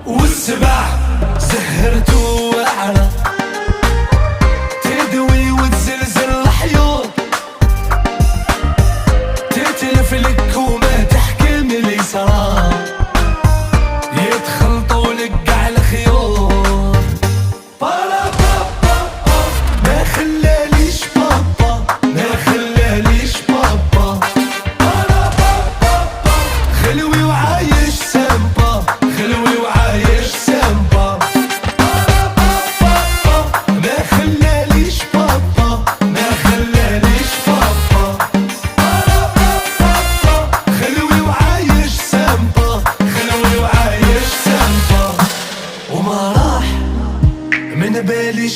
والسبع زهرته وعرة تدوي وتزلزل الحيوط، تتلف لك وما تحكم لي صرا، يتخلطوا لك قاع الخيوط. بارا بابا ما خلاليش بابا، ما خلاليش بابا. بارا بابا خلوي وعايش سامبا، خلوي وعايش سامبا. بارا بابا ما خلاليش بابا، ما خلاليش بابا. بارا بابا خلوي وعايش سامبا، خلوي وعايش سامبا. وما راح من بالي